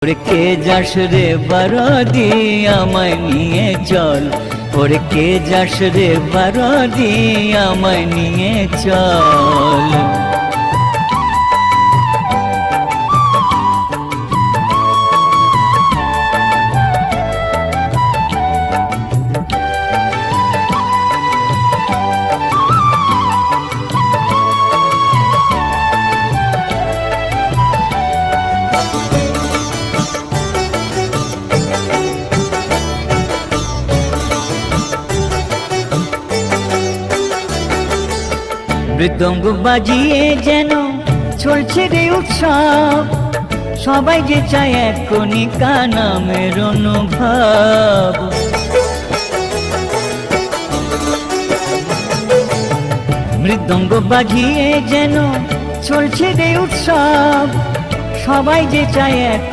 ওরে কে যাস রে বারদি আমায় নিয়ে চল, ওরে কে যাস রে বারদি আমায় নিয়ে চল। মৃদঙ্গ বাজিয়ে যেন চলছে রে উৎসব, সবাই যে চায় এক কণিকা নামের অনুভব। মৃদঙ্গ বাজিয়ে যেন চলছে রে উৎসব, সবাই যে চায় এক